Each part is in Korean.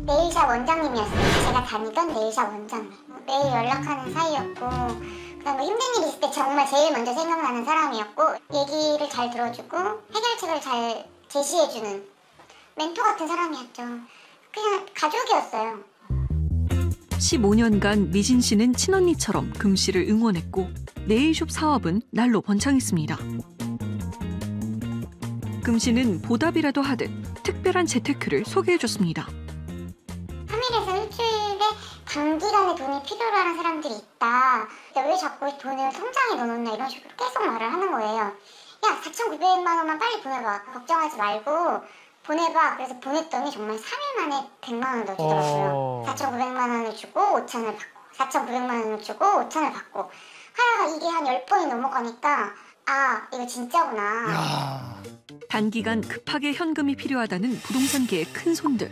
네일샵 원장님이었어요. 제가 다니던 네일샵 원장님. 매일 연락하는 사이였고 그다음에 힘든 일이 있을 때 정말 제일 먼저 생각나는 사람이었고 얘기를 잘 들어주고 해결책을 잘 제시해주는 멘토 같은 사람이었죠. 그냥 가족이었어요. 15년간 미진 씨는 친언니처럼 금 씨를 응원했고 네일숍 사업은 날로 번창했습니다. 금 씨는 보답이라도 하듯 특별한 재테크를 소개해줬습니다. 3일에서 일주일에 단기간에 돈이 필요로 하는 사람들이 있다. 왜 자꾸 돈을 통장에 넣어놓나 이런 식으로 계속 말을 하는 거예요. 야 4,900만 원만 빨리 보내봐. 걱정하지 말고 보내봐. 그래서 보냈더니 정말 3일 만에 100만 원을 넣어주더라고요. 4,900만 원을 주고 5,000을 받고 4,900만 원을 주고 5,000을 받고 하다가 이게 한 10번이 넘어가니까 아 이거 진짜구나. 야. 단기간 급하게 현금이 필요하다는 부동산계의 큰 손들.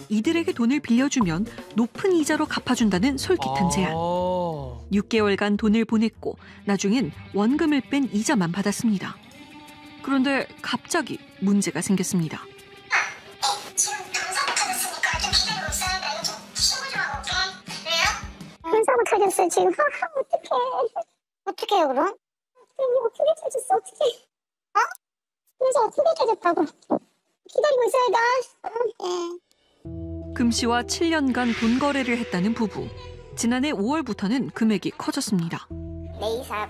이들에게 돈을 빌려주면 높은 이자로 갚아준다는 솔깃한 제안. 6개월간 돈을 보냈고 나중엔 원금을 뺀 이자만 받았습니다. 그런데 갑자기 문제가 생겼습니다. 지금 동사 못 찾았으니까 좀 기다리고 있어요. 나 이거 좀 신고 좀 하고 올게. 왜요? 동사 못 찾았어요 지금. 어떡해. 어떡해요 그럼? 어떻게 찾았어 어떡해. 어? 그래서 어떻게 찾았다고. 기다리고 있어요 나. 예. 금 씨와 7년간 돈 거래를 했다는 부부. 지난해 5월부터는 금액이 커졌습니다. 네일샵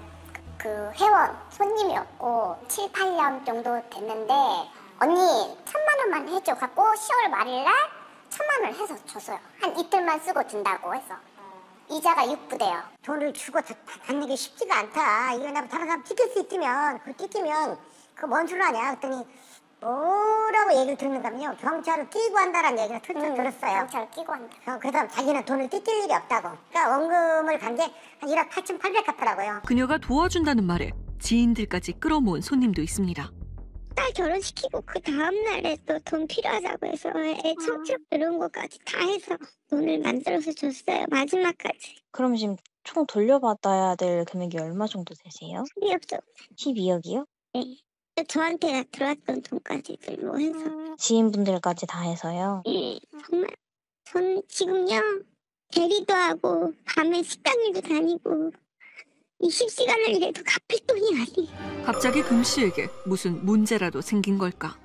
그 회원 손님이었고 7, 8년 정도 됐는데 언니 1,000만 원만 해줘 갖고 10월 말일날 1,000만 원을 해서 줬어요. 한 이틀만 쓰고 준다고 해서. 이자가 6부대요. 돈을 주고 받는 게 쉽지가 않다. 이거 나 다른 사람 뜯길 수 있으면 그 뜯기면 그거 뭔 소리 하냐 그랬더니 뭐라고 얘기를 듣는가면요. 경찰을 끼고 한다는 얘기를 들었어요. 경찰을 끼고 한다. 그래서 자기는 돈을 뜯길 일이 없다고. 그러니까 원금을 간 게 한 1억 8,800 같더라고요. 그녀가 도와준다는 말에 지인들까지 끌어모은 손님도 있습니다. 딸 결혼시키고 그 다음날에 또 돈 필요하다고 해서 애 청첩 이런 거까지 다 해서 돈을 만들어서 줬어요. 마지막까지. 그럼 지금 총 돌려받아야 될 금액이 얼마 정도 되세요? 12억 정도. 12억이요? 네. 저한테 들어왔던 돈까지들로 해서. 지인분들까지 다 해서요? 네. 정말 전 지금요. 대리도 하고 밤에 식당 일도 다니고 20시간을 일해도 갚을 돈이 아니에요. 갑자기 금 씨에게 무슨 문제라도 생긴 걸까?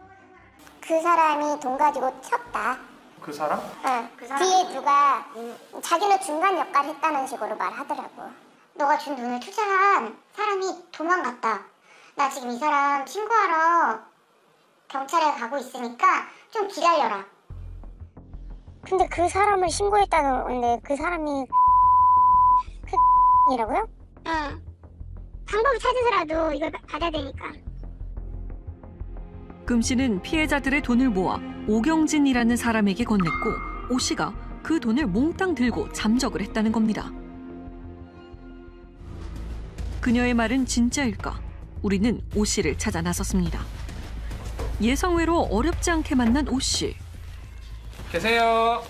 그 사람이 돈 가지고 쳤다. 그 사람? 응. 뒤에 누가 자기는 중간 역할을 했다는 식으로 말하더라고. 너가 준 돈을 투자한 사람이 도망갔다. 나 지금 이 사람 신고하러 경찰에 가고 있으니까 좀 기다려라. 근데 그 사람을 신고했다는데 그 사람이 그 이라고요? 방법을 찾아서라도 이걸 받아야 되니까. 금 씨는 피해자들의 돈을 모아 오경진이라는 사람에게 건넸고 오 씨가 그 돈을 몽땅 들고 잠적을 했다는 겁니다. 그녀의 말은 진짜일까? 우리는 오 씨를 찾아 나섰습니다. 예상외로 어렵지 않게 만난 오 씨. 계세요.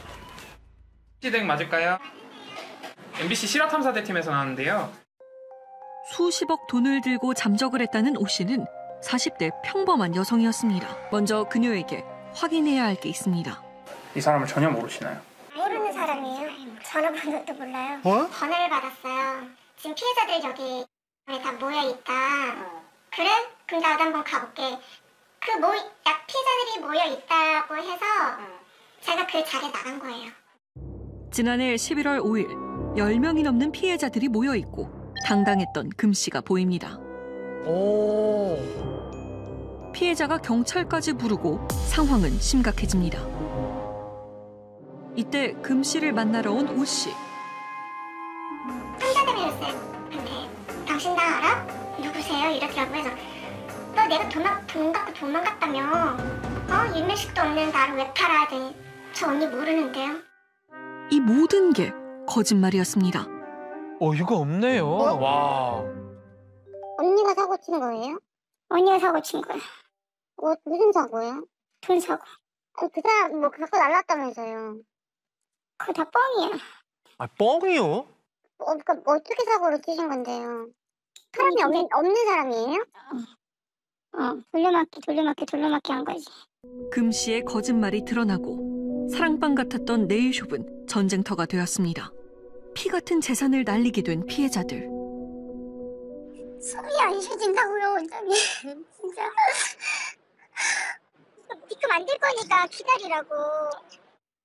시댁 맞을까요? MBC 실화탐사대팀에서 나왔는데요. 수십억 돈을 들고 잠적을 했다는 오 씨는 40대 평범한 여성이었습니다. 먼저 그녀에게 확인해야 할 게 있습니다. 이 사람을 전혀 모르시나요? 모르는 사람이에요. 전화번호도 몰라요. 어? 전화를 받았어요. 지금 피해자들이 저기 다 모여있다. 그래? 그럼 나도 한번 가볼게. 피해자들이 모여있다고 해서 제가 그 자리에 나간 거예요. 지난해 11월 5일 10명이 넘는 피해자들이 모여있고 당당했던 금 씨가 보입니다. 오. 피해자가 경찰까지 부르고 상황은 심각해집니다. 이때 금 씨를 만나러 온 오 씨. 상자대면쌤한테 당신 나 알아? 누구세요? 이렇게라고 해서 너 내가 돈 갖고 도망갔다며 일면식도 없는 나를 왜 팔아? 하더니 저 언니 모르는데요. 이 모든 게 거짓말이었습니다. 어이가 없네요. 와. 언니가 사고 친 거예요? 언니가 사고 친 거야. 무슨 사고예요? 돈 사고. 그 사람 뭐 갖고 날랐다면서요. 그거 다 뻥이야. 아, 뻥이요? 그러니까 어떻게 사고를 치신 건데요? 사람이 없는 사람이에요? 돌려막기 한 거지. 금 씨의 거짓말이 드러나고 사랑방 같았던 네일숍은 전쟁터가 되었습니다. 피 같은 재산을 날리게 된 피해자들. 숨이 안 쉬어진다고요, 원장님. 진짜. 입금 안 될 거니까 기다리라고.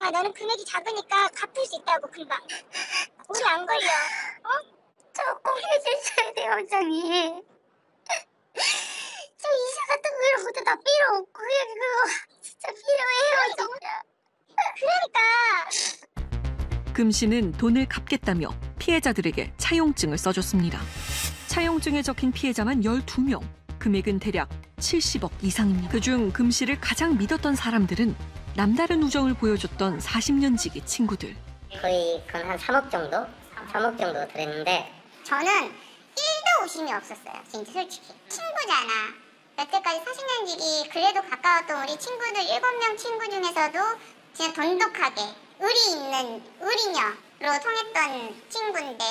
아, 나는 금액이 작으니까 갚을 수 있다고, 금방. 오래 안 걸려. 조금 해주셔야 돼요, 원장님. 저 이사 같은 거 이런 것도 다 필요 없고, 그냥 그거 진짜 필요해요, 진짜. 그러니까. 금 씨는 돈을 갚겠다며 피해자들에게 차용증을 써줬습니다. 차용증에 적힌 피해자만 12명, 금액은 대략 70억 이상입니다. 그중 금 씨를 가장 믿었던 사람들은 남다른 우정을 보여줬던 40년 지기 친구들. 거의 한 3억 정도? 3억 정도 들었는데 저는 1도 의심이 없었어요. 진짜 솔직히. 친구잖아. 여태까지 40년 지기 그래도 가까웠던 우리 친구들 7명 친구 중에서도 진짜 돈독하게 의리 있는 의리녀로 통했던 친구인데.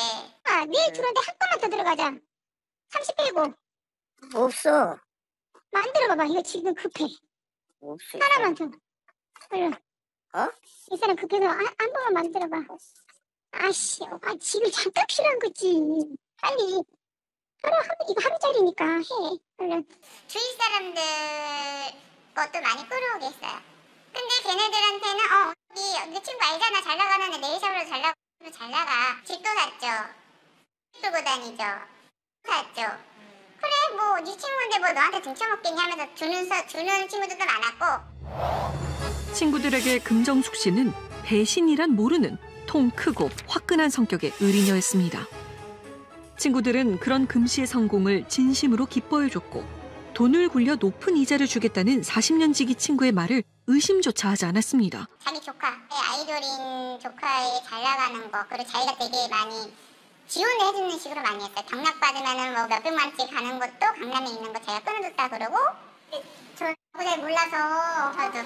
아, 내일 들어오는데 한 번만 더 들어가자. 30 빼고. 없어. 만들어봐봐. 이거 지금 급해. 없어. 하나만 더. 얼른. 어? 이 사람 급해서 한 번만 만들어봐. 아씨, 지금 잠깐 필요한 거지. 빨리. 이거 하루짜리니까 해. 얼른. 주위 사람들 것도 많이 끌어오겠어요. 근데 걔네들한테는 네 친구 알잖아. 잘 나가는 애 네일샵으로 잘 나가. 집도 샀죠. 들고 다니죠. 샀죠. 그래 뭐 네 친구인데 뭐 너한테 등쳐먹겠니 하면서 주는 친구들도 많았고. 친구들에게 금정숙 씨는 배신이란 모르는 통 크고 화끈한 성격의 의리녀였습니다. 친구들은 그런 금 씨의 성공을 진심으로 기뻐해줬고 돈을 굴려 높은 이자를 주겠다는 40년 지기 친구의 말을 의심조차 하지 않았습니다. 자기 조카, 아이돌인 조카에게 잘 나가는 거, 그리고 자기가 되게 많이 지원을 해주는 식으로 많이 했어요. 강락받으면은 뭐 몇백만원씩 가는 것도 강남에 있는 거 제가 끊어줬다 그러고. 저 잘 몰라서 저도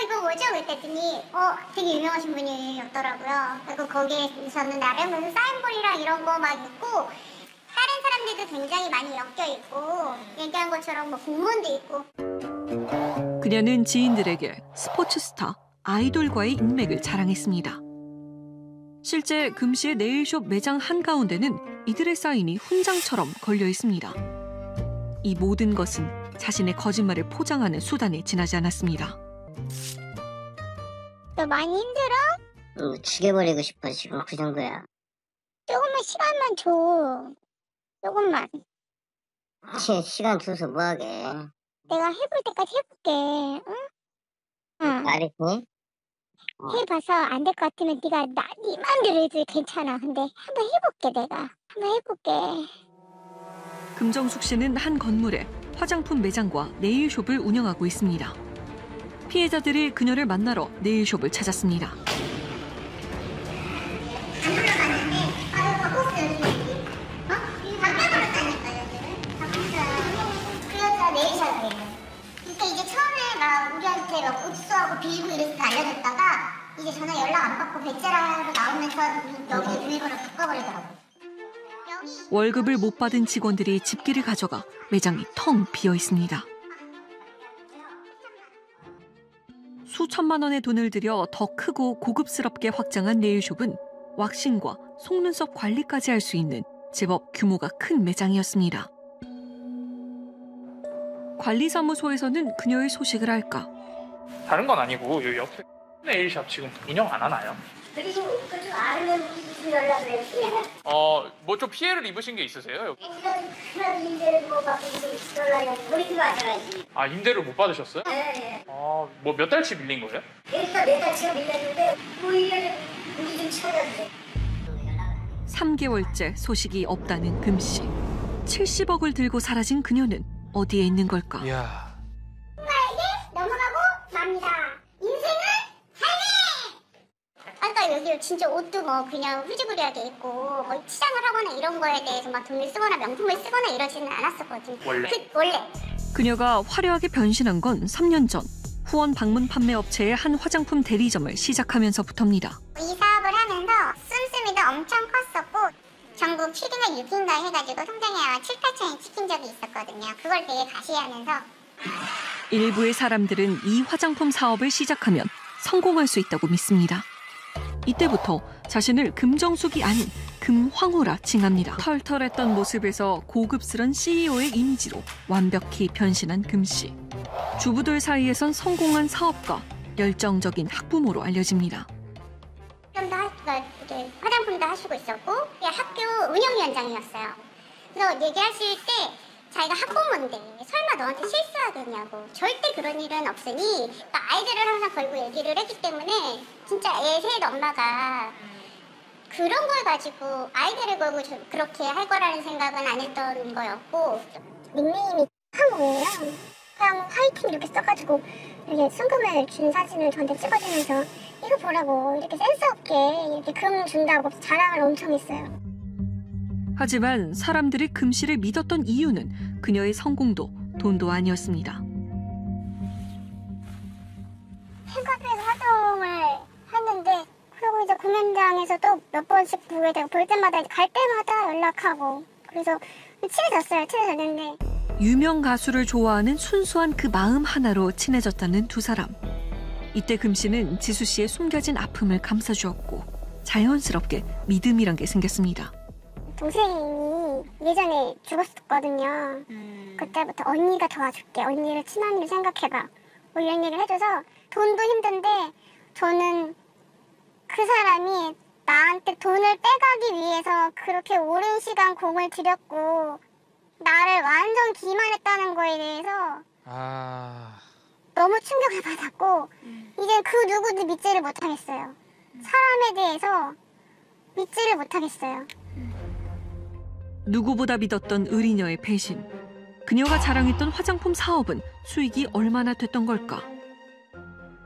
이거 뭐죠? 그랬더니 되게 유명하신 분이었더라고요. 그리고 거기에서는 나름 무슨 사인볼이랑 이런 거 막 있고 다른 사람들도 굉장히 많이 엮여 있고 얘기한 것처럼 뭐 공무원도 있고. 그녀는 지인들에게 스포츠 스타, 아이돌과의 인맥을 자랑했습니다. 실제 금 씨의 네일숍 매장 한가운데는 이들의 사인이 훈장처럼 걸려 있습니다. 이 모든 것은 자신의 거짓말을 포장하는 수단에 지나지 않았습니다. 너 많이 힘들어? 죽여버리고 싶어 지금 그 정도야. 조금만 시간만 줘. 조금만. 시간 줘서 뭐하게. 내가 해볼 때까지 해볼게. 응? 응. 알겠니? 해봐서 안 될 것 같으면 네가 네 마음대로 해도 괜찮아. 근데 한번 해볼게 내가. 한번 해볼게. 금정숙 씨는 한 건물에 화장품 매장과 네일숍을 운영하고 있습니다. 피해자들이 그녀를 만나러 네일숍을 찾았습니다. 안 올라갔는데 바꿨어요. 여기 바꿔버렸다니까 여기를. 바꿨어요. 그 여자 네일샵이에요. 그러니까 이제 처음에 막 우리한테 막 읍수하고 빌고 이래서 알려줬다가 이제 전화 연락 안 받고 배째라로 나오면서 여기 비밀번호 바꿔버리더라고요. 월급을 못 받은 직원들이 집기를 가져가 매장이 텅 비어 있습니다. 수천만 원의 돈을 들여 더 크고 고급스럽게 확장한 네일숍은 왁싱과 속눈썹 관리까지 할 수 있는 제법 규모가 큰 매장이었습니다. 관리사무소에서는 그녀의 소식을 알까? 다른 건 아니고 요 옆에 네일샵 지금 운영 안 하나요? 그리고 그좀 아는 무슨 연락을 했어요. 뭐 좀 피해를 입으신 게 있으세요? 그런 일들 뭐 받고 연락을 우리도 하잖아요. 아, 임대를 못 받으셨어요? 네. 뭐 몇 달치 밀린 거예요? 일단 4달치가 밀렸는데 뭐 1년에 우리 좀 찾았는데. 3개월째 소식이 없다는 금 씨. 70억을 들고 사라진 그녀는 어디에 있는 걸까? 이야. 넘어가고 맙니다. 인생은 살래! 아까 여기 진짜 옷도 뭐 그냥 후지부리하게 입고 뭐 치장을 하거나 이런 거에 대해서 막 돈을 쓰거나 명품을 쓰거나 이러지는 않았었거든요. 원래? 원래. 그녀가 화려하게 변신한 건 3년 전 후원 방문 판매 업체의 한 화장품 대리점을 시작하면서부터입니다. 이 사업을 하면서 씀씀이도 엄청 컸었고 전국 7인가 6인가 해가지고 통장에 아마 7, 8천이 찍힌 적이 있었거든요. 그걸 되게 가시하면서 일부의 사람들은 이 화장품 사업을 시작하면 성공할 수 있다고 믿습니다. 이때부터 자신을 금정숙이 아닌 금황후라 칭합니다. 털털했던 모습에서 고급스런 CEO의 이미지로 완벽히 변신한 금씨. 주부들 사이에선 성공한 사업가, 열정적인 학부모로 알려집니다. 화장품도 하시고 있었고 학교 운영위원장이었어요. 그래서 얘기하실 때 자기가 학부모인데 설마 너한테 실수하겠냐고. 절대 그런 일은 없으니 그러니까 아이들을 항상 걸고 얘기를 했기 때문에 진짜 애 셋 엄마가 그런 걸 가지고 아이들을 걸고 그렇게 할 거라는 생각은 안 했던 거였고. 닉네임이 황후예요. 그냥 화이팅 이렇게 써가지고 이렇게 순금을 준 사진을 저한테 찍어주면서 이거 보라고 이렇게 센스 없게 이렇게 금 준다고 자랑을 엄청 했어요. 하지만 사람들이 금씨를 믿었던 이유는 그녀의 성공도 돈도 아니었습니다. 팬카페에서 활동을 했는데 그리고 이제 공연장에서 또 몇 번씩 보게 되고 볼 때마다 갈 때마다 연락하고 그래서 친해졌는데 유명 가수를 좋아하는 순수한 그 마음 하나로 친해졌다는 두 사람. 이때 금씨는 지수 씨의 숨겨진 아픔을 감싸주었고 자연스럽게 믿음이란 게 생겼습니다. 동생이 예전에 죽었었거든요. 그때부터 언니가 도와줄게. 언니를 친언니를 생각해봐. 뭐 이런 얘기를 해줘서 돈도 힘든데 저는 그 사람이 나한테 돈을 빼가기 위해서 그렇게 오랜 시간 공을 들였고 나를 완전 기만했다는 거에 대해서 너무 충격을 받았고 이제 그 누구도 믿지를 못하겠어요. 사람에 대해서 믿지를 못하겠어요. 누구보다 믿었던 의리녀의 배신. 그녀가 자랑했던 화장품 사업은 수익이 얼마나 됐던 걸까?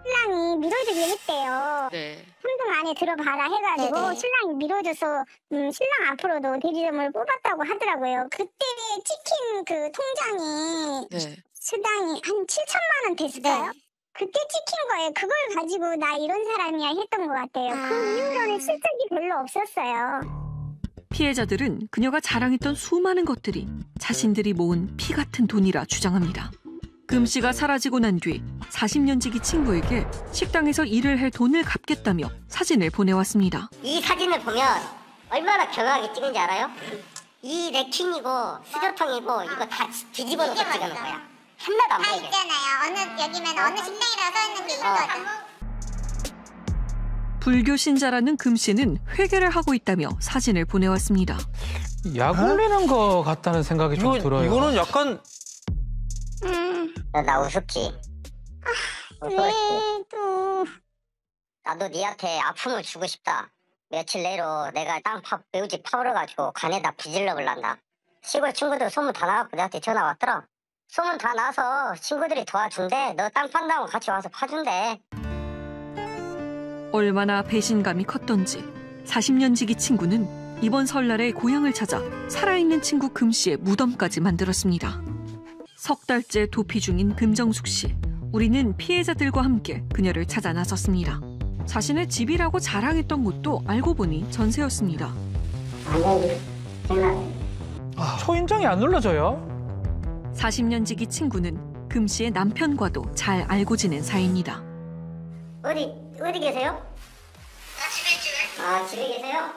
신랑이 밀어주기로 했대요. 네. 3등 안에 들어봐라 해가지고 네네. 신랑이 밀어줘서 신랑 앞으로도 대리점을 뽑았다고 하더라고요. 그때 찍힌 그 통장이 네. 수당이 한 7천만 원 됐을까요? 네. 그때 찍힌 거예요. 그걸 가지고 나 이런 사람이야 했던 것 같아요. 그 이후로는 실적이 별로 없었어요. 피해자들은 그녀가 자랑했던 수많은 것들이 자신들이 모은 피 같은 돈이라 주장합니다. 금씨가 사라지고 난 뒤 40년 지기 친구에게 식당에서 일을 해 돈을 갚겠다며 사진을 보내왔습니다. 이 사진을 보면 얼마나 경하게 찍은지 알아요? 이 랩킨이고 수저통이고 이거 다 뒤집어 놓고 찍은 거야. 하나도 안 다 보이게. 있잖아요. 어느 여기면 어느 식당이라고 써 있는 게 있거든. 불교 신자라는 금씨는 회개를 하고 있다며 사진을 보내왔습니다. 약 올리는 거 같다는 생각이 좀 들어요. 이거는 약간 나 우습지? 왜 또 나도 니한테 아픔을 주고 싶다. 며칠 내로 내가 매우지 파버려가지고 간에다 비질러 볼란다. 시골 친구들 소문 다 나갖고 내한테 전화 왔더라. 소문 다 나서 친구들이 도와준대. 너 땅 판다고 같이 와서 파준대. 얼마나 배신감이 컸던지 40년 지기 친구는 이번 설날에 고향을 찾아 살아있는 친구 금씨의 무덤까지 만들었습니다. 석 달째 도피 중인 금정숙 씨. 우리는 피해자들과 함께 그녀를 찾아 나섰습니다. 자신의 집이라고 자랑했던 곳도 알고 보니 전세였습니다. 초인종이 안 눌러져요? 40년 지기 친구는 금씨의 남편과도 잘 알고 지낸 사이입니다. 어디 계세요? 집에 계세요?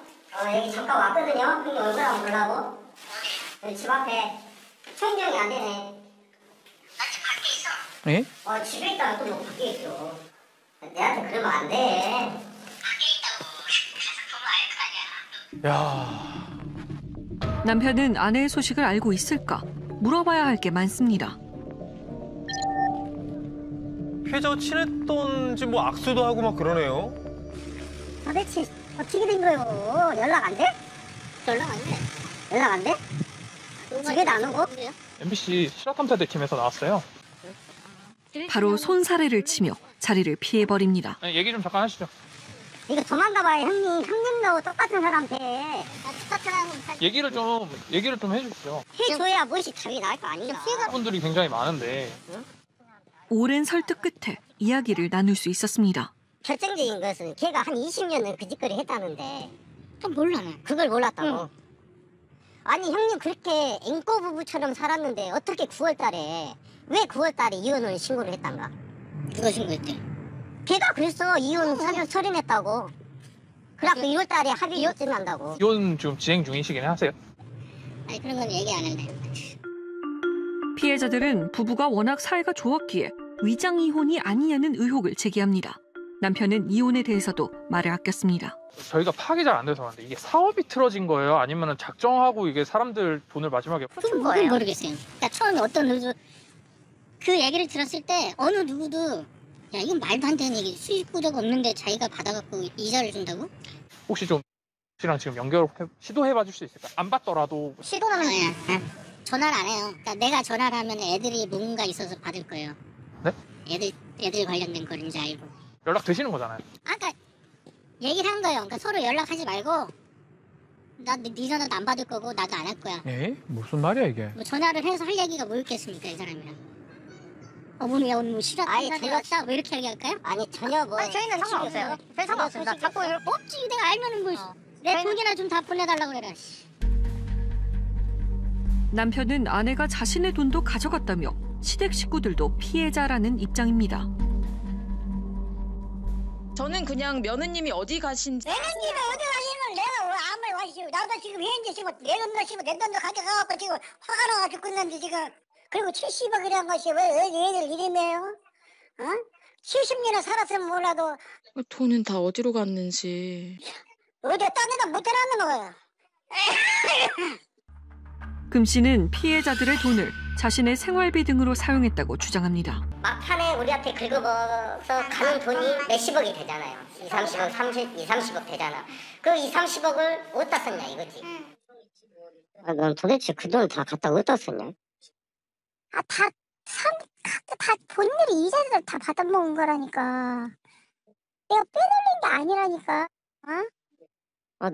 여기 잠깐 왔거든요. 형님 얼굴 한번 보려고. 여기 집 앞에 초인종이 안 되네. 예? 집에 있다가 또 뭐 밖에 있어. 내한테 그러면 안 돼. 야, 남편은 아내의 소식을 알고 있을까? 물어봐야 할 게 많습니다. 피해자가 친했던지 뭐 악수도 하고 막 그러네요. 도대체 어떻게 된 거예요? 연락 안 돼? 연락 안 돼? 집에도 안 오고? MBC 실화탐사대 팀에서 나왔어요. 바로 손사래를 치며 자리를 피해버립니다. 아니, 얘기 좀 잠깐 하시죠. 이거 도망가봐요. 형님도 똑같은 사람한테 얘기를 좀 해주시죠. 해줘야 무엇이 답이 나을 거 아닌가. 분들이 굉장히 많은데. 오랜 설득 끝에 이야기를 나눌 수 있었습니다. 결정적인 것은 걔가 한 20년은 그 짓거리 했다는데 몰라네. 그걸 몰랐다고. 아니 형님 그렇게 앵꼬 부부처럼 살았는데 어떻게 9월달에 왜 9월달에 이혼을 신고를 했단가? 누가 신고했대? 걔가 그랬어. 이혼 사유 처리냈다고. 그래갖고 2월 달에 합의 요청한다고. 이혼 지금 진행 중이시긴 하세요? 아니 그런 건 얘기 안 한다. 피해자들은 부부가 워낙 사이가 좋았기에 위장 이혼이 아니냐는 의혹을 제기합니다. 남편은 이혼에 대해서도 말을 아꼈습니다. 저희가 파악이 잘 안 돼서 그런데 이게 사업이 틀어진 거예요? 아니면 작정하고 이게 사람들 돈을 마지막에 그건 모르겠어요. 그러니까 처음에 어떤 누구 그 얘기를 들었을 때 어느 누구도 야 이건 말도 안 되는 얘기. 수익 구조가 없는데 자기가 받아갖고 이자를 준다고? 혹시 좀 씨랑 지금 시도해봐 줄 수 있을까요? 안 받더라도 시도는 아니야. 전화를 안 해요. 그러니까 내가 전화를 하면 애들이 뭔가 있어서 받을 거예요. 네? 애들 관련된 거인지 알고. 연락 되시는 거잖아요. 아까 얘기를 한 거예요. 그러니까 서로 연락하지 말고 네 전화도 안 받을 거고 나도 안 할 거야. 에? 무슨 말이야 이게? 뭐 전화를 해서 할 얘기가 뭐 있겠습니까 이 사람이랑. 어머니 오늘 뭐 싫었다. 아니 들었다. 뭐 이렇게 얘기할까요? 아니 전혀 뭐. 아니 저희는 상관없어요. 별 상관없습니다. 자꾸 없지. 내가 알면은 뭐 내 돈이나 좀 다 보내달라고 그래라. 남편은 아내가 자신의 돈도 가져갔다며 시댁 식구들도 피해자라는 입장입니다. 저는 그냥 며느님이 어디 가신지 며느님이 어디 가시면 내가 왜 아무 말 하시오. 나도 지금 현재 지금 내 돈도 지금 내 돈도 가져가갖고 지금 화가 나가 죽겠는데 지금. 그리고 70억이라는 것이 왜 얘들 이름이에요? 어? 70년을 살았으면 몰라도 돈은 다 어디로 갔는지. 어디 딴 데다 못 해놨는 거야. 금 씨는 피해자들의 돈을 자신의 생활비 등으로 사용했다고 주장합니다. 막판에 우리한테 긁어먹어서 가는 돈이 몇십억이 되잖아요. 30억 되잖아. 그 30억을 어디다 썼냐 이거지. 넌 도대체 그 돈을 다 갖다 어디다 썼냐? 다 본인들이 이자들 다 받아먹은 거라니까. 내가 빼돌린 게 아니라니까.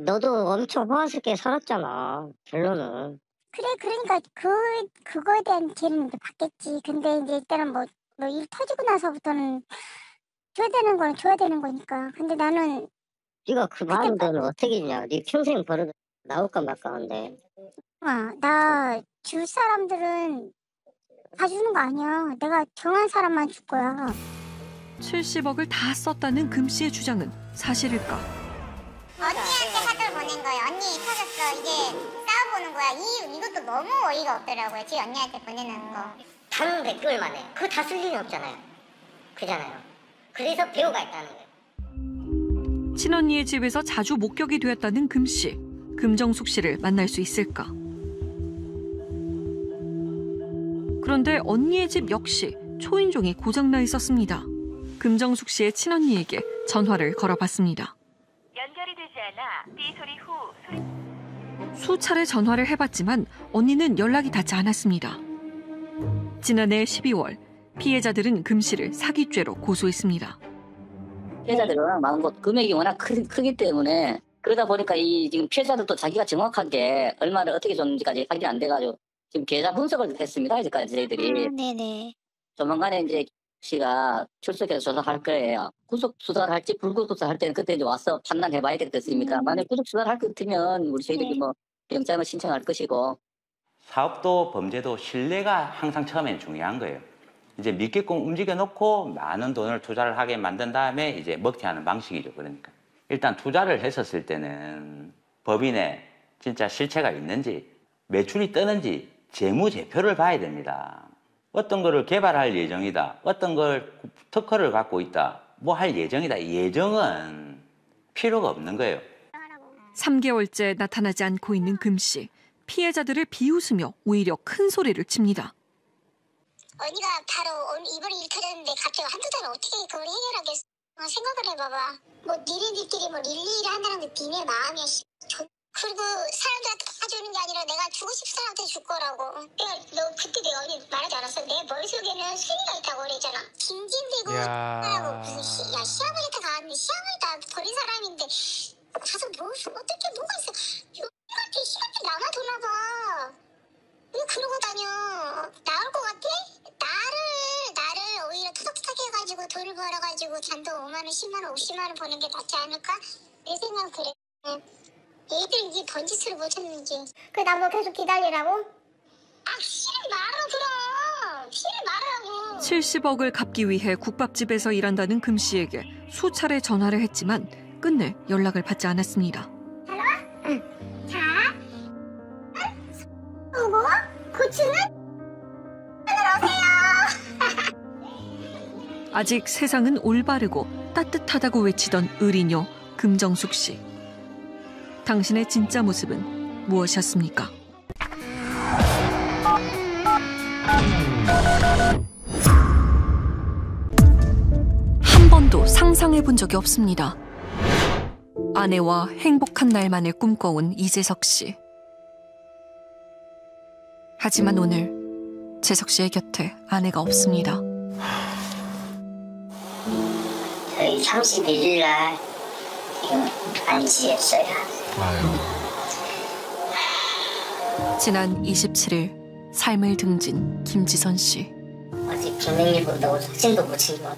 너도 엄청 호화스럽게 살았잖아. 결론은. 그래 그러니까 그거에 대한 죄는 이제 받겠지. 근데 이제 일단은 뭐 일 터지고 나서부터는 줘야 되는 거는 줘야 되는 거니까. 근데 나는 네가 그 많은 돈을 어떻게 주냐. 네 평생 벌어도 나올까 말까 한데. 나 줄 사람들은 다 주는 거 아니야. 내가 정한 사람만 줄 거야. 70억을 다 썼다는 금 씨의 주장은 사실일까? 언니한테 사들 보낸 거예요. 언니 터졌어. 이제 싸워보는 거야. 이것도 너무 어이가 없더라고요. 제 언니한테 보내는 거. 단 100개월 만에. 그거 다 쓸 일이 없잖아요. 그잖아요. 그래서 배우가 있다는 거예요. 친언니의 집에서 자주 목격이 되었다는 금 씨. 금정숙 씨를 만날 수 있을까? 그런데 언니의 집 역시 초인종이 고장나 있었습니다. 금정숙 씨의 친언니에게 전화를 걸어봤습니다. 연결이 되지 않아 삐 소리 후 수차례 전화를 해봤지만 언니는 연락이 닿지 않았습니다. 지난해 12월 피해자들은 금 씨를 사기죄로 고소했습니다. 피해자들이 워낙 많은 것, 금액이 워낙 크기 때문에 그러다 보니까 이 지금 피해자들도 자기가 정확하게 얼마를 어떻게 줬는지까지 확인이 안 돼가지고 지금 계좌 분석을 했습니다. 이제까지 저희들이. 네네. 조만간에 이제 씨가 출석해서 조사할 거예요. 구속 수사를 할지 불구속 수사를 할 때는 그때 이제 와서 판단해봐야 되겠습니까? 만약 구속 수사를 할 것 같으면 우리 저희들이 뭐 영장을 신청할 것이고. 사업도 범죄도 신뢰가 항상 처음엔 중요한 거예요. 이제 믿게끔 움직여놓고 많은 돈을 투자를 하게 만든 다음에 이제 먹튀하는 방식이죠. 그러니까 일단 투자를 했었을 때는 법인에 진짜 실체가 있는지 매출이 뜨는지 재무제표를 봐야 됩니다. 어떤 거를 개발할 예정이다. 어떤 걸 특허를 갖고 있다. 뭐 할 예정이다. 예정은 필요가 없는 거예요. 3개월째 나타나지 않고 있는 금 씨. 피해자들을 비웃으며 오히려 큰 소리를 칩니다. 언니가 바로 이번에 일 터졌는데 갑자기 한두 달을 어떻게 그걸 해결하겠어? 생각을 해봐봐. 뭐 니네들끼리 뭐 일일이 한다는 게 니네 마음이야. 그리고 사람들한테 봐주는 게 아니라 내가 주고 싶은 사람한테 줄 거라고. 너 그때 내가 언니 말하지 않았어? 내 머릿속에는 쇠리가 있다고 그랬잖아. 김진대고 하라고 무슨 시험을 했다 가는데 시험을 다 버린 사람인데 가서 어떻게 뭐가 있어? 우리한테 시간 좀 남아도나 봐. 왜 그러고 다녀? 나올 것 같아? 나를 오히려 투닥투닥 해가지고 돈을 벌어가지고 잔돈 5만 원, 10만 원, 50만 원 버는 게 낫지 않을까? 내 생각은 그래. 얘들 이게 번짓을 못했는지. 그 나 뭐 계속 기다리라고? 싫은 말어 그럼. 말하라고. 70억을 갚기 위해 국밥집에서 일한다는 금 씨에게 수차례 전화를 했지만 끝내 연락을 받지 않았습니다. 응. 자. 뭐? 고추는? 오세요. 아직 세상은 올바르고 따뜻하다고 외치던 의리녀 금정숙 씨. 당신의 진짜 모습은 무엇이었습니까? 한 번도 상상해 본 적이 없습니다. 아내와 행복한 날만을 꿈꿔온 이재석 씨. 하지만 오늘 재석 씨의 곁에 아내가 없습니다. 저희 31일 날 안치했어요. 지난 27일 삶을 등진 김지선 씨. 아직 비밀 본다고 사진도 못 찍어.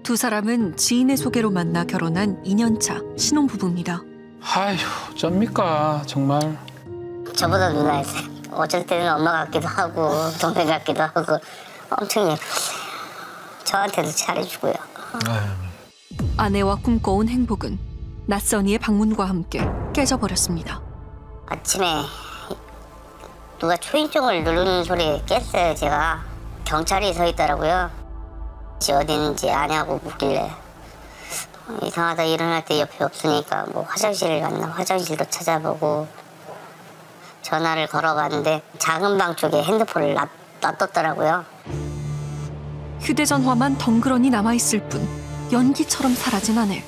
두 사람은 지인의 소개로 만나 결혼한 2년차 신혼부부입니다. 아휴, 쩝니까 정말. 저보다 누나였어요. 어쩔 때는 엄마 같기도 하고 동생 같기도 하고 엄청 저한테도 잘해주고요. 아내와 꿈꿔온 행복은 낯선 이의 방문과 함께 깨져버렸습니다. 아침에 누가 초인종을 누르는 소리에 깼어요. 제가 경찰이 서 있더라고요. 어디 있는지 아냐고 묻길래 이상하다. 일어날 때 옆에 없으니까 뭐 화장실을 갔나 화장실도 찾아보고 전화를 걸어봤는데 작은 방 쪽에 핸드폰을 놔뒀더라고요. 휴대전화만 덩그러니 남아있을 뿐 연기처럼 사라진 아내.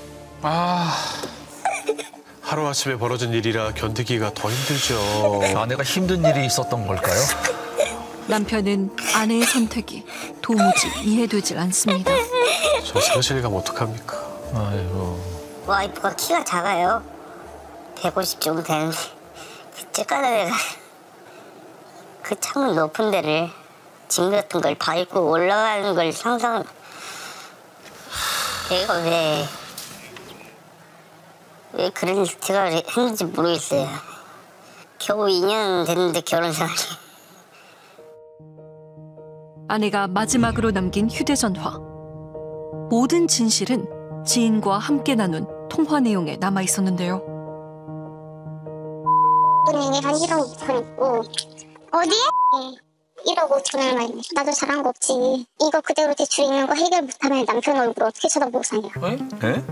하루아침에 벌어진 일이라 견디기가 더 힘들죠. 아내가 힘든 일이 있었던 걸까요? 남편은 아내의 선택이 도무지 이해되질 않습니다. 저 상실감 어떡합니까? 아이고. 와이프가 키가 작아요. 150 정도 되는데 집 가는 애가 그 창문 높은 데를 짐 같은 걸 밟고 올라가는 걸 상상. 얘가 왜 그런 생각을 했는지 모르겠어요. 겨우 2년 됐는데 결혼 생활이. 아내가 마지막으로 남긴 휴대전화. 모든 진실은 지인과 함께 나눈 통화 내용에 남아 있었는데요. 본인이랑 이런 거 있고 어디에? 이러고 전화를 많이 해. 나도 잘한 거 없지. 이거 그대로 대출 있는 거 해결 못하면 남편 얼굴 어떻게 쳐다보고 사냐. 에?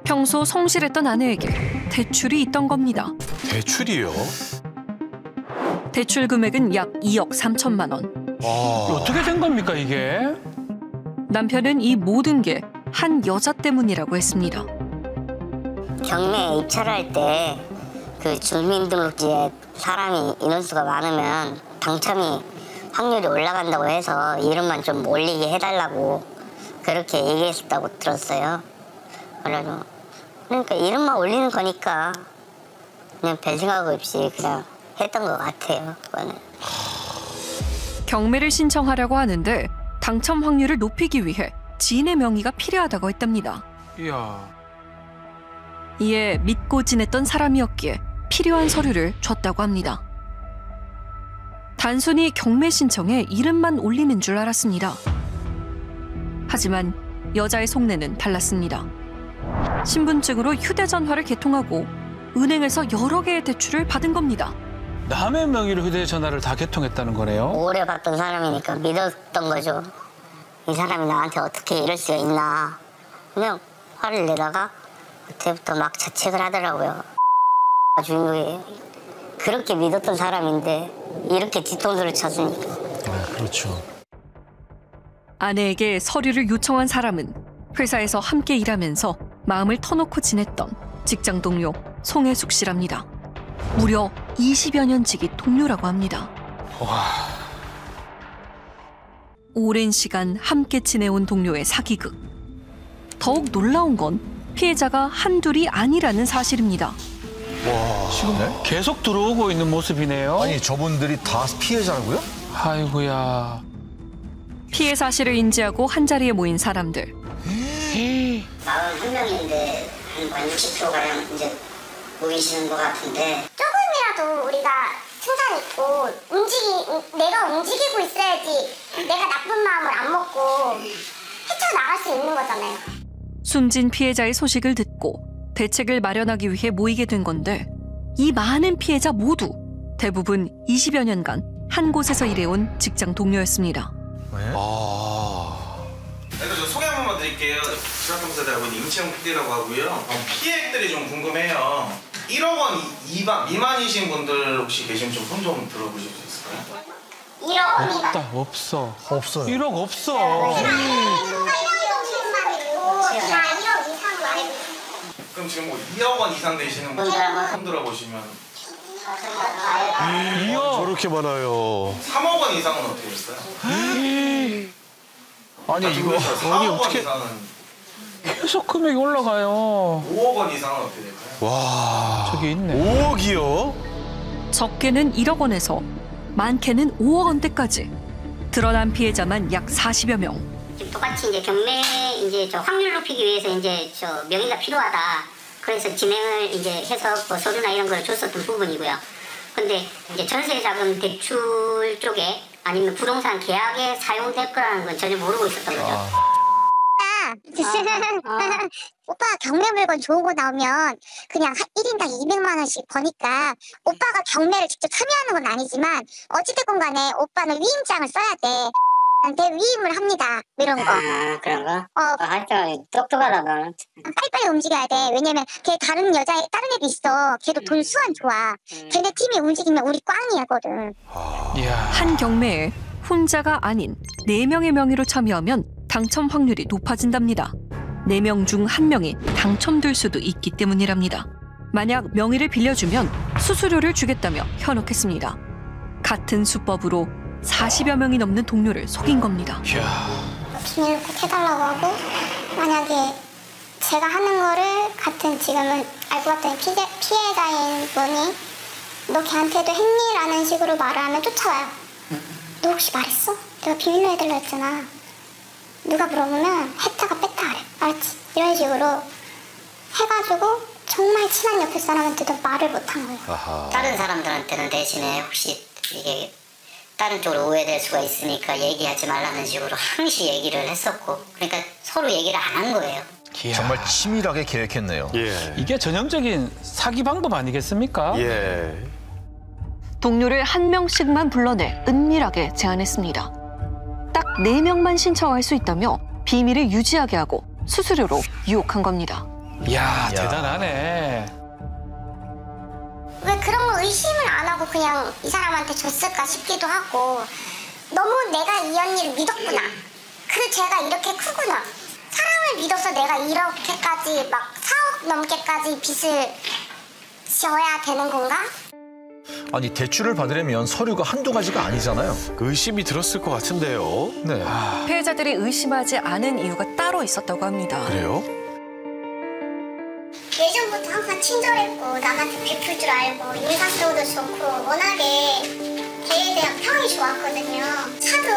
평소 성실했던 아내에게 대출이 있던 겁니다. 대출이요? 대출 금액은 약 2억 3천만 원. 어떻게 된 겁니까 이게? 남편은 이 모든 게 한 여자 때문이라고 했습니다. 경매에 입찰을 할 때 그 주민등록지에 사람이 인원수가 많으면 당첨이 확률이 올라간다고 해서 이름만 좀 올리게 해달라고 그렇게 얘기했었다고 들었어요. 그러니까 이름만 올리는 거니까 그냥 별 생각 없이 그냥 했던 것 같아요. 그거는. 경매를 신청하려고 하는데 당첨 확률을 높이기 위해 지인의 명의가 필요하다고 했답니다. 이야. 이에 믿고 지냈던 사람이었기에 필요한 서류를 줬다고 합니다. 단순히 경매 신청에 이름만 올리는 줄 알았습니다. 하지만 여자의 속내는 달랐습니다. 신분증으로 휴대전화를 개통하고 은행에서 여러 개의 대출을 받은 겁니다. 남의 명의로 휴대전화를 다 개통했다는 거네요. 오래 봤던 사람이니까 믿었던 거죠. 이 사람이 나한테 어떻게 이럴 수가 있나. 그냥 화를 내다가 그때부터 막 자책을 하더라고요. 주인공이 그렇게 믿었던 사람인데 이렇게 뒤통수를 쳤으니까. 그렇죠. 아내에게 서류를 요청한 사람은 회사에서 함께 일하면서 마음을 터놓고 지냈던 직장 동료 송혜숙 씨랍니다. 무려 20여 년 지기 동료라고 합니다. 오랜 시간 함께 지내온 동료의 사기극. 더욱 놀라운 건 피해자가 한둘이 아니라는 사실입니다. 와, 지금 계속 들어오고 있는 모습이네요. 아니 저분들이 다 피해자라고요? 아이고야. 피해 사실을 인지하고 한자리에 모인 사람들. 41명인데 한 60%가량 이제 모이시는 것 같은데 조금이라도 조금이라도 우리가 승산 있고 내가 움직이고 있어야지 내가 나쁜 마음을 안 먹고 헤쳐나갈 수 있는 거잖아요. 숨진 피해자의 소식을 듣고 대책을 마련하기 위해 모이게 된 건데 이 많은 피해자 모두 대부분 20여 년간 한 곳에서 일해온 직장 동료였습니다. 저 소개 한 번만 드릴게요. 지각검사대학원 임채용 PD라고 하고요. 피해액들이 좀 궁금해요. 1억 원 미만이신 분들 혹시 계시면 좀 손 좀 들어보실 수 있을까요? 1억 원 미만. 없어. 없어요. 1억 없어. 1억 이상으로 알고 있어요. 그럼 지금 뭐 2억 원 이상 되시는 분들 손 들어보시면 저렇게 많아요. 3억 원 이상은 어떻게 됐어요? 아니 이거 4억 원 이상은 계속 금액이 올라가요. 5억 원 이상은 어떻게 될까요? 와. 저기 있네. 5억이요? 적게는 1억 원에서 많게는 5억 원대까지 드러난 피해자만 약 40여 명. 지금 똑같이 이제 경매 이제 저 확률 높이기 위해서 이제 저 명의가 필요하다. 그래서 진행을 이제 해서 뭐 서류나 이런 걸 줬었던 부분이고요. 근데 이제 전세 자금 대출 쪽에 아니면 부동산 계약에 사용될 거라는 건 전혀 모르고 있었던 거죠. 오빠가 경매 물건 좋은 거 나오면 그냥 1인당 200만 원씩 버니까 오빠가 경매를 직접 참여하는 건 아니지만 어찌됐건 간에 오빠는 위임장을 써야 돼. 내 위임을 합니다. 이런 거. 그런 거? 하여튼 똑똑하다 너는. 빨리빨리 움직여야 돼. 왜냐면 걔 다른 애도 있어. 걔도 돈 수완 좋아. 걔네 팀이 움직이면 우리 꽝이야거든. 한 경매에 혼자가 아닌 4명의 명의로 참여하면 당첨 확률이 높아진답니다. 4명 중 1명이 당첨될 수도 있기 때문이랍니다. 만약 명의를 빌려주면 수수료를 주겠다며 현혹했습니다. 같은 수법으로 40여 명이 넘는 동료를 속인 겁니다. 비밀을 꼭 해달라고 하고 만약에 제가 하는 거를 같은 지금은 알고 봤더니 피해자인 분이 너 걔한테도 했니?라는 식으로 말을 하면 쫓아와요. 너 혹시 말했어? 내가 비밀로 해달라 했잖아. 누가 물어보면 했다가 뺐다 하래. 알았지? 이런 식으로 해가지고 정말 친한 옆에 사람한테도 말을 못한 거예요. 다른 사람들한테는 대신에 혹시 이게 다른 쪽으로 오해될 수가 있으니까 얘기하지 말라는 식으로 항시 얘기를 했었고 그러니까 서로 얘기를 안 한 거예요. 정말 치밀하게 계획했네요. 이게 전형적인 사기 방법 아니겠습니까? 동료를 1명씩만 불러내 은밀하게 제안했습니다. 딱 4명만 신청할 수 있다며 비밀을 유지하게 하고 수수료로 유혹한 겁니다. 이야, 대단하네. 왜 그런 거 의심을 안 하고 그냥 이 사람한테 줬을까 싶기도 하고 너무 내가 이 언니를 믿었구나. 그리고 제가 이렇게 크구나. 사람을 믿어서 내가 이렇게까지 막 4억 넘게까지 빚을 지어야 되는 건가? 아니 대출을 받으려면 서류가 한두 가지가 아니잖아요. 의심이 들었을 것 같은데요. 네. 피해자들이 의심하지 않은 이유가 따로 있었다고 합니다. 그래요? 예전부터 항상 친절했고 남한테 베풀 줄 알고 인사성도 좋고 워낙에 걔에 대한 평이 좋았거든요. 차도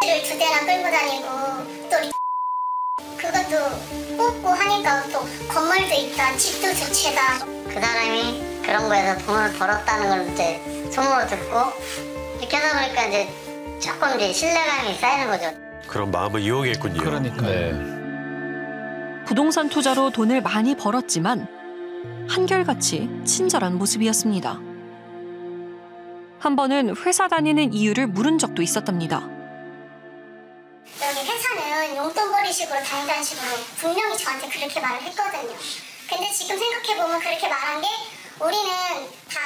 를 2대나 끌고 다니고 또 그것도 뽑고 하니까 또 건물도 있다, 집도 2채다. 그 사람이 그런 거에서 돈을 벌었다는 걸 이제 소문을 듣고 이렇게 하다 보니까 이제 조금 이제 신뢰감이 쌓이는 거죠. 그런 마음을 이용했군요. 그러니까요. 부동산 투자로 돈을 많이 벌었지만 한결같이 친절한 모습이었습니다. 한 번은 회사 다니는 이유를 물은 적도 있었답니다. 여기 회사는 용돈벌이식으로 다닌다는 식으로 분명히 저한테 그렇게 말을 했거든요. 근데 지금 생각해보면 그렇게 말한 게 우리는 다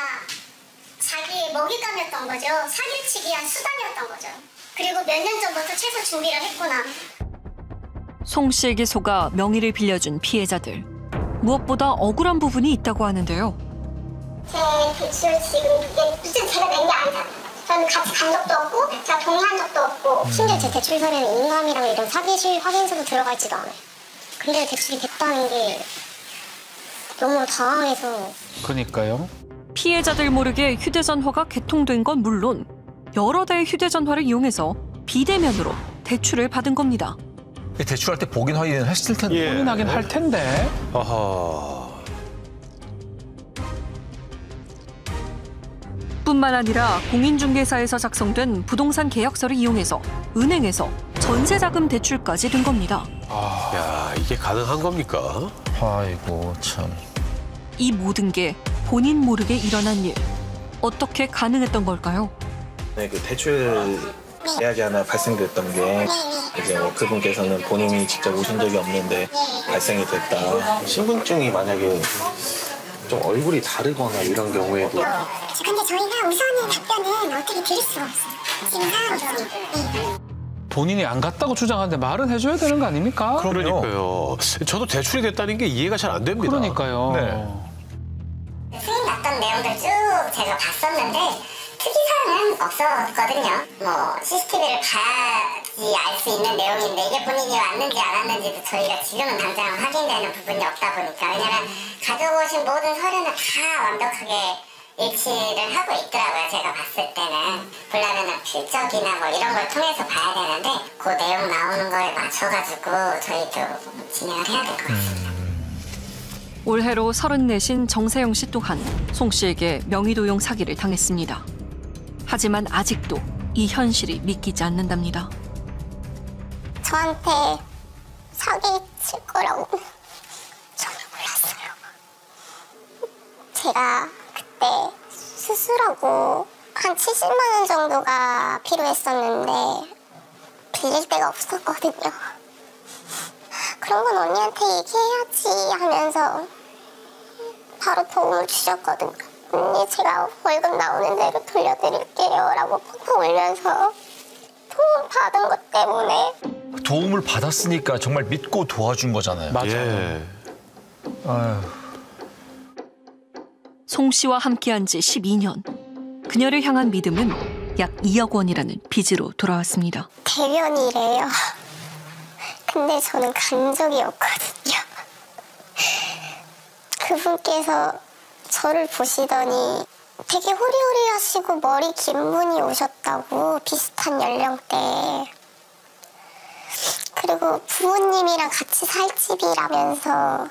자기의 먹잇감이었던 거죠. 사기를 치기 위한 수단이었던 거죠. 그리고 몇 년 전부터 최소 준비를 했구나. 송 씨에게 속아 명의를 빌려준 피해자들. 무엇보다 억울한 부분이 있다고 하는데요. 제 대출 지금 이제 제가 낸 게 아니잖아요. 저는 같이 간 적도 없고 제가 동의한 적도 없고 심지어 제 대출 서류는 인감이랑 이런 사기실 확인서도 들어가 있지도 않아요. 근데 대출이 됐다는 게 너무 당황해서. 그러니까요. 피해자들 모르게 휴대전화가 개통된 건 물론 여러 대의 휴대전화를 이용해서 비대면으로 대출을 받은 겁니다. 대출할 때 복인 확인을 했을 텐데. 확인하긴 할 텐데. 아하. 뿐만 아니라 공인중개사에서 작성된 부동산 계약서를 이용해서 은행에서 전세자금 대출까지 든 겁니다. 야, 이게 가능한 겁니까? 아이고 참. 이 모든 게 본인 모르게 일어난 일. 어떻게 가능했던 걸까요? 네, 그 대출 계약이 하나 발생됐던 게 이제 그분께서는 본인이 직접 오신 적이 없는데 발생이 됐다. 신분증이 만약에 좀 얼굴이 다르거나 이런 경우에도 근데 저희가 우선은 답변은 어떻게 드릴 수가 없어요. 지금 상황에서. 본인이 안 갔다고 주장하는데 말은 해줘야 되는 거 아닙니까? 그러니까요. 저도 대출이 됐다는 게 이해가 잘 안 됩니다. 그러니까요. 네. 수임 났던 내용들 쭉 제가 봤었는데 특이사항은 없었거든요. 뭐 CCTV를 봐야지 알 수 있는 내용인데 이게 본인이 왔는지 안 왔는지도 저희가 지금은 당장 확인되는 부분이 없다 보니까 왜냐면 가져오신 모든 서류는 다 완벽하게 일치를 하고 있더라고요. 제가 봤을 때는 보려면 필적이나 뭐 이런 걸 통해서 봐야 되는데 그 내용 나오는 거에 맞춰가지고 저희도 진행을 해야 될 것 같습니다. 올해로 34신 정세영 씨 또한 송 씨에게 명의도용 사기를 당했습니다. 하지만 아직도 이 현실이 믿기지 않는답니다. 저한테 사기칠 거라고 전혀 몰랐어요. 제가 그때 수술하고 한 70만 원 정도가 필요했었는데 빌릴 데가 없었거든요. 그런 건 언니한테 얘기해야지 하면서 바로 도움을 주셨거든요. 언니 제가 월급 나오는 대로 돌려드릴게요 라고 펑펑 울면서 도움 받은 것 때문에 도움을 받았으니까 정말 믿고 도와준 거잖아요. 맞아요. 예. 아유. 송 씨와 함께한 지 12년. 그녀를 향한 믿음은 약 2억 원이라는 빚으로 돌아왔습니다. 대변이래요. 근데 저는 간 적이 없거든요. 그분께서 저를 보시더니 되게 호리호리하시고 머리 긴 분이 오셨다고 비슷한 연령대에. 그리고 부모님이랑 같이 살 집이라면서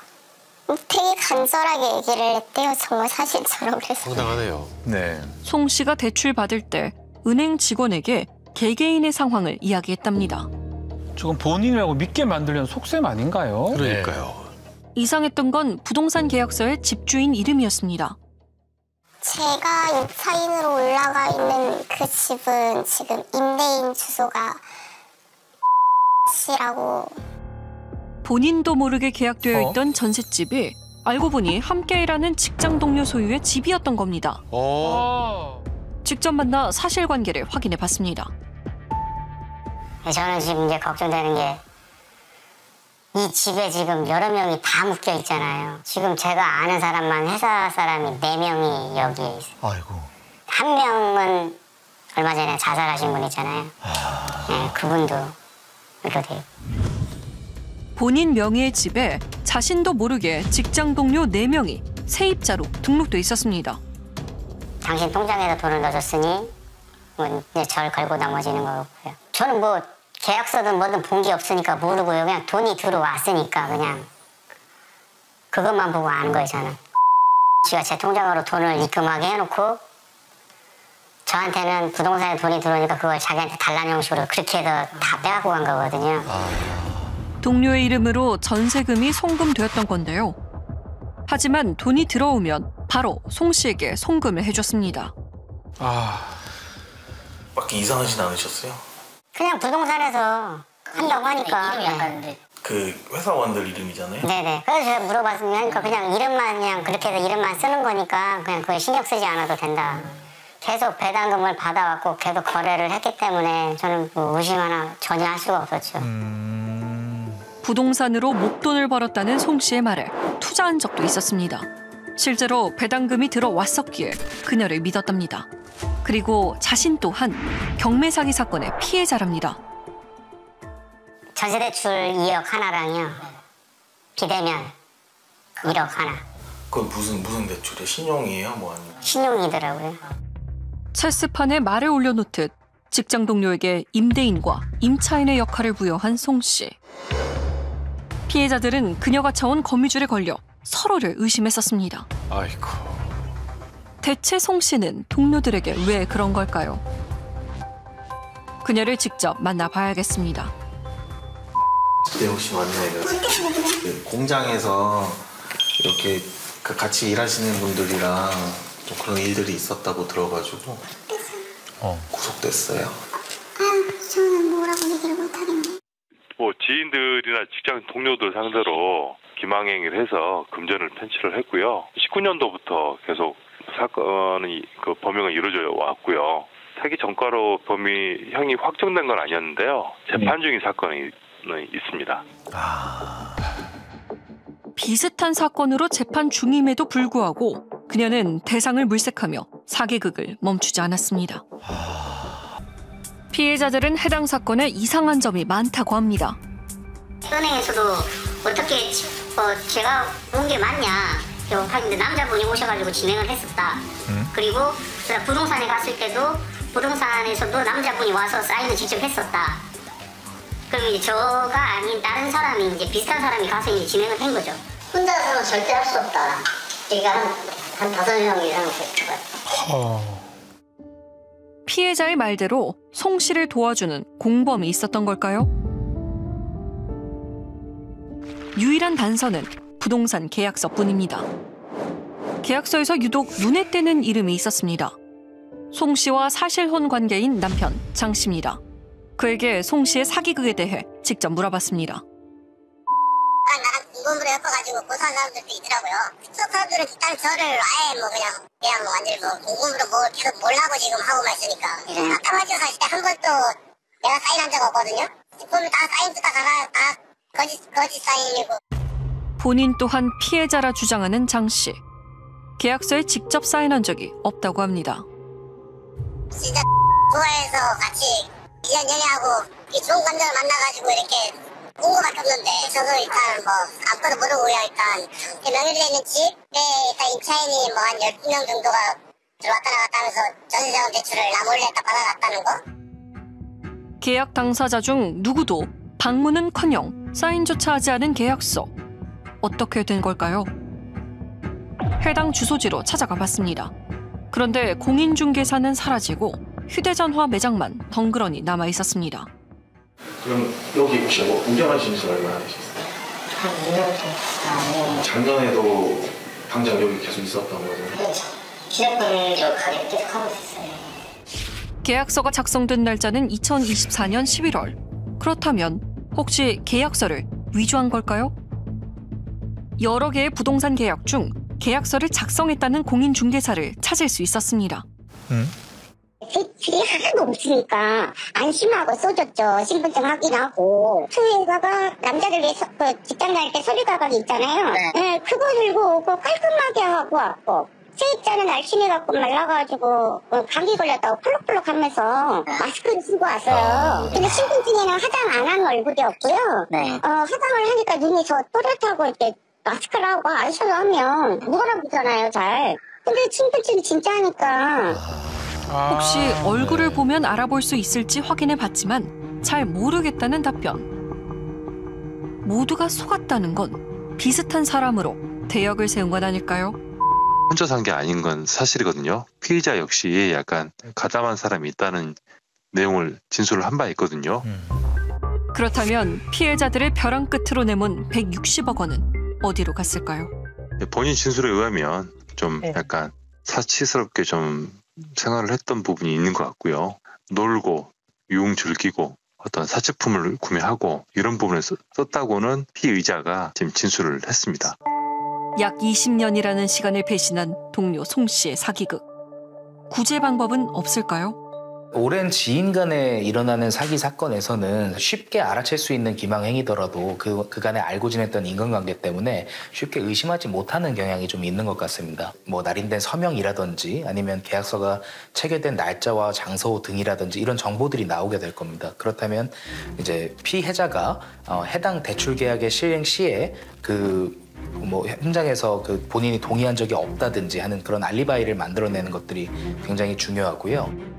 되게 간절하게 얘기를 했대요. 정말 사실처럼. 그래서 황당하네요. 네. 송 씨가 대출 받을 때 은행 직원에게 개개인의 상황을 이야기했답니다. 조금 본인이라고 믿게 만들려는 속셈 아닌가요? 그러니까요. 이상했던 건 부동산 계약서의 집주인 이름이었습니다. 제가 임차인으로 올라가 있는 그 집은 지금 임대인 주소가 씨라고. 본인도 모르게 계약되어 있던 전셋집이 알고 보니 함께 일하는 직장 동료 소유의 집이었던 겁니다. 직접 만나 사실관계를 확인해 봤습니다. 저는 지금 이제 걱정되는 게 이 집에 지금 여러 명이 다 묶여 있잖아요. 지금 제가 아는 사람만 회사 사람이 4명이 여기에 있어요. 아이고. 한 명은 얼마 전에 자살하신 분 있잖아요. 네, 그분도 이렇게 돼요. 본인 명의의 집에 자신도 모르게 직장 동료 4명이 세입자로 등록돼 있었습니다. 당신 통장에다 돈을 넣어줬으니 뭐 이제 절 걸고 나머지는 거고요. 저는 뭐 계약서든 뭐든 본 게 없으니까 모르고요. 그냥 돈이 들어왔으니까 그냥 그것만 보고 아는 거예요. 저는. 씨가 제 통장으로 돈을 입금하게 해놓고 저한테는 부동산에 돈이 들어오니까 그걸 자기한테 달라는 형식으로 그렇게 해서 다 빼갖고 간 거거든요. 동료의 이름으로 전세금이 송금되었던 건데요. 하지만 돈이 들어오면 바로 송 씨에게 송금을 해줬습니다. 밖에 이상하진 않으셨어요? 그냥 부동산에서 한다고 하니까. 그 회사원들 이름이잖아요? 네네. 그래서 제가 물어봤으니까 그냥 이름만 그냥 그렇게 해서 이름만 쓰는 거니까 그냥 그걸 신경 쓰지 않아도 된다. 계속 배당금을 받아왔고 계속 거래를 했기 때문에 저는 뭐 의심 하나 전혀 할 수가 없었죠. 부동산으로 목돈을 벌었다는 송 씨의 말에 투자한 적도 있었습니다. 실제로 배당금이 들어왔었기에 그녀를 믿었답니다. 그리고 자신 또한 경매 사기 사건의 피해자랍니다. 전세대출 2억 하나랑요. 비대면 1억 하나. 그건 무슨 대출이에요? 신용이에요? 뭐 아니면? 신용이더라고요. 첼스판에 말을 올려놓듯 직장 동료에게 임대인과 임차인의 역할을 부여한 송 씨. 피해자들은 그녀가 처온 거미줄에 걸려 서로를 의심했었습니다. 아이고. 대체 송 씨는 동료들에게 왜 그런 걸까요? 그녀를 직접 만나봐야겠습니다. 네, 혹시 만나요? 그 공장에서 이렇게 같이 일하시는 분들이랑 좀 그런 일들이 있었다고 들어가지고 구속됐어요. 저는 뭐라고 얘기를 못하겠네. 뭐 지인들이나 직장 동료들 상대로 기망행위를 해서 금전을 편취를 했고요. 19년도부터 계속 사건이 그 범행은 이루어져 왔고요. 사기 전과로 범행이 확정된 건 아니었는데요. 재판 중인 사건이 있습니다. 비슷한 사건으로 재판 중임에도 불구하고 그녀는 대상을 물색하며 사기극을 멈추지 않았습니다. 피해자들은 해당 사건에 이상한 점이 많다고 합니다. 은행에서도 어떻게 제가 온 게 맞냐 하는데 남자분이 오셔가지고 진행을 했었다. 그리고 부동산에 갔을 때도 부동산에서도 남자분이 와서 사인을 직접 했었다. 그럼 이제 저가 아닌 다른 사람이 이제 비슷한 사람이 가서 이제 진행을 한 거죠. 혼자서는 절대 할 수 없다. 제가 한 5명 이상 했어요. 피해자의 말대로 송 씨를 도와주는 공범이 있었던 걸까요? 유일한 단서는 부동산 계약서뿐입니다. 계약서에서 유독 눈에 띄는 이름이 있었습니다. 송 씨와 사실혼 관계인 남편 장 씨입니다. 그에게 송 씨의 사기극에 대해 직접 물어봤습니다. 나랑 공범으로 엮어가지고 고소한 사람들도 있더라고요. 그쪽 사람들은 일단 저를 아예 그냥 완전히 공범으로 계속 몰라고 지금 하고만 있으니까. 아까마지오 사실 때 한 번도 내가 사인한 적 없거든요. 보면 다 사인 뜯다 가라 다 거짓 사인이고. 본인 또한 피해자라 주장하는 장 씨. 계약서에 직접 사인한 적이 없다고 합니다. 진짜 좋아해서 같이 1년 연애하고 좋은 감정을 만나가지고 이렇게 온 거밖에 없는데 저도 일단 아무것도 모르고 일단 명의로 있는 집에 일단 임차인이 한 12명 정도가 들어왔다 나갔다 하면서 전세자금 대출을 나 몰래 다 받아놨다는 거. 계약 당사자 중 누구도 방문은커녕 사인조차 하지 않은 계약서. 어떻게 된 걸까요? 해당 주소지로 찾아가 봤습니다. 그런데 공인중개사는 사라지고 휴대전화 매장만 덩그러니 남아 있었습니다. 그럼 여기 혹시 운영하시는 지 얼마나 되셨어요? 한 2년 정도. 작년에도 당장 여기 계속 있었던 거죠? 기자분들도 가게 계속 하고 있었어요. 계약서가 작성된 날짜는 2024년 11월. 그렇다면 혹시 계약서를 위조한 걸까요? 여러 개의 부동산 계약 중 계약서를 작성했다는 공인중개사를 찾을 수 있었습니다. 대출이 하나도 없으니까 안심하고 써줬죠. 신분증 확인하고. 수혜가가 남자들 위해서 직장 다닐 때 서류 가방이 있잖아요. 네, 그거 들고 오고 깔끔하게 하고 왔고. 세입자는 날씬해갖고 말라가지고 감기 걸렸다고 펄럭펄럭 하면서 마스크를 쓰고 왔어요. 근데 신분증에는 화장 안 한 얼굴이었고요. 화장을 하니까 눈이 저 또렷하고 이렇게 마스크를 하고 아이셔도 하면 무거워보잖아요, 잘. 근데 신분증이 진짜 하니까. 혹시 얼굴을 보면 알아볼 수 있을지 확인해봤지만 잘 모르겠다는 답변. 모두가 속았다는 건 비슷한 사람으로 대역을 세운 건 아닐까요? 혼자 산 게 아닌 건 사실이거든요. 피의자 역시 약간 가담한 사람이 있다는 내용을 진술을 한 바 있거든요. 그렇다면 피해자들의 벼랑 끝으로 내몬 160억 원은 어디로 갔을까요? 본인 진술에 의하면 좀 약간 사치스럽게 좀 생활을 했던 부분이 있는 것 같고요. 놀고 유흥 즐기고 어떤 사치품을 구매하고 이런 부분에 썼다고는 피의자가 지금 진술을 했습니다. 약 20년이라는 시간을 배신한 동료 송 씨의 사기극. 구제 방법은 없을까요? 오랜 지인 간에 일어나는 사기 사건에서는 쉽게 알아챌 수 있는 기망행위더라도 그간에 알고 지냈던 인간관계 때문에 쉽게 의심하지 못하는 경향이 좀 있는 것 같습니다. 날인된 서명이라든지 아니면 계약서가 체결된 날짜와 장소 등이라든지 이런 정보들이 나오게 될 겁니다. 그렇다면 이제 피해자가 해당 대출 계약의 실행 시에 현장에서 본인이 동의한 적이 없다든지 하는 그런 알리바이를 만들어내는 것들이 굉장히 중요하고요.